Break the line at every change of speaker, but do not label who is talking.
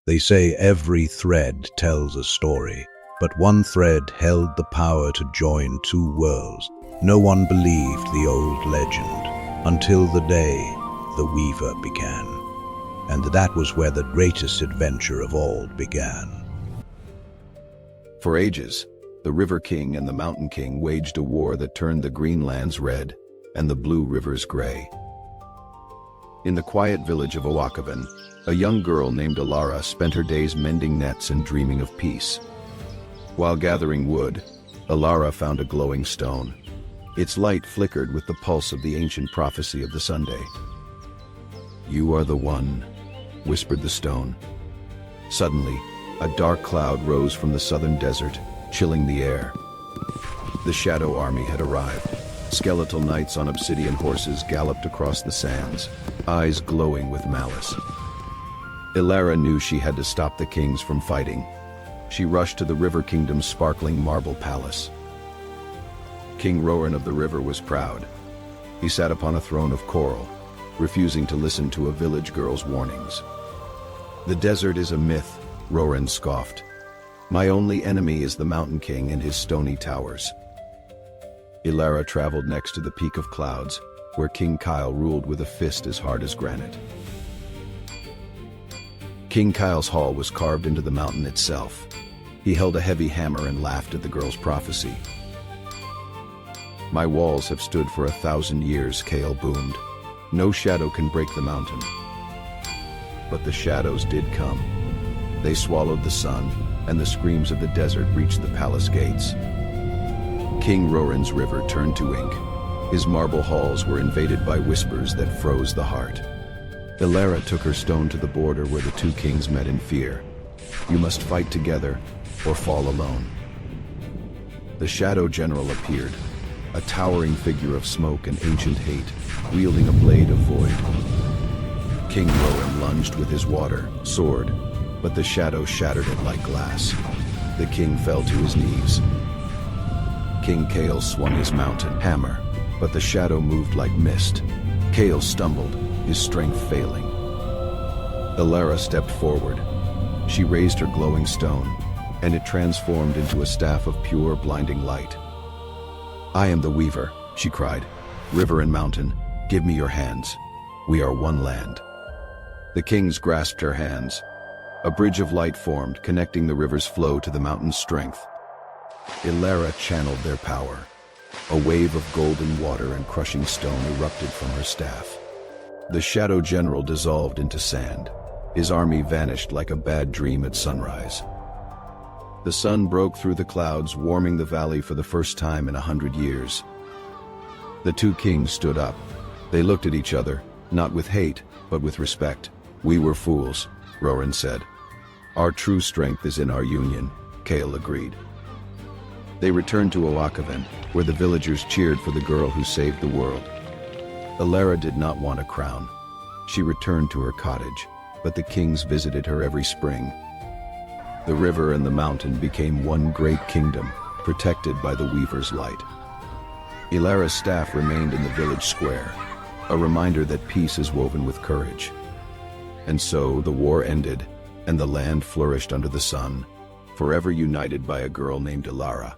They say every thread tells a story, but one thread held the power to join two worlds. No one believed the old legend until the day the weaver began. And that was where the greatest adventure of all began.
For ages, the River King and the Mountain King waged a war that turned the green lands red and the blue rivers gray. In the quiet village of Awaken, a young girl named Alara spent her days mending nets and dreaming of peace. While gathering wood, Alara found a glowing stone. Its light flickered with the pulse of the ancient prophecy of the Sunday. "You are the one," whispered the stone. Suddenly, a dark cloud rose from the southern desert, chilling the air. The Shadow Army had arrived. Skeletal knights on obsidian horses galloped across the sands, eyes glowing with malice. Alara knew she had to stop the kings from fighting. She rushed to the River Kingdom's sparkling marble palace. King Roran of the river was proud. He sat upon a throne of coral, refusing to listen to a village girl's warnings. "The desert is a myth," Roran scoffed. "My only enemy is the Mountain King and his stony towers." Alara traveled next to the Peak of Clouds, where King Kyle ruled with a fist as hard as granite. King Kyle's hall was carved into the mountain itself. He held a heavy hammer and laughed at the girl's prophecy. "My walls have stood for 1,000 years," Kale boomed. "No shadow can break the mountain." But the shadows did come. They swallowed the sun, and the screams of the desert reached the palace gates. King Roran's river turned to ink. His marble halls were invaded by whispers that froze the heart. Alara took her stone to the border where the two kings met in fear. "You must fight together, or fall alone." The Shadow General appeared, a towering figure of smoke and ancient hate, wielding a blade of void. King Roran lunged with his water sword, but the shadow shattered it like glass. The king fell to his knees. King Kale swung his mountain hammer, but the shadow moved like mist. Kale stumbled, his strength failing. Alara stepped forward. She raised her glowing stone, and it transformed into a staff of pure, blinding light. "I am the Weaver," she cried. "River and mountain, give me your hands. We are one land." The kings grasped her hands. A bridge of light formed, connecting the river's flow to the mountain's strength. Alara channeled their power. A wave of golden water and crushing stone erupted from her staff. The Shadow General dissolved into sand. His army vanished like a bad dream at sunrise. The sun broke through the clouds, warming the valley for the first time in 100 years. The two kings stood up. They looked at each other, not with hate, but with respect. "We were fools," Roran said. "Our true strength is in our union," Kale agreed. They returned to Awaken, where the villagers cheered for the girl who saved the world. Alara did not want a crown. She returned to her cottage, but the kings visited her every spring. The river and the mountain became one great kingdom, protected by the Weaver's light. Alara's staff remained in the village square, a reminder that peace is woven with courage. And so the war ended, and the land flourished under the sun, forever united by a girl named Alara.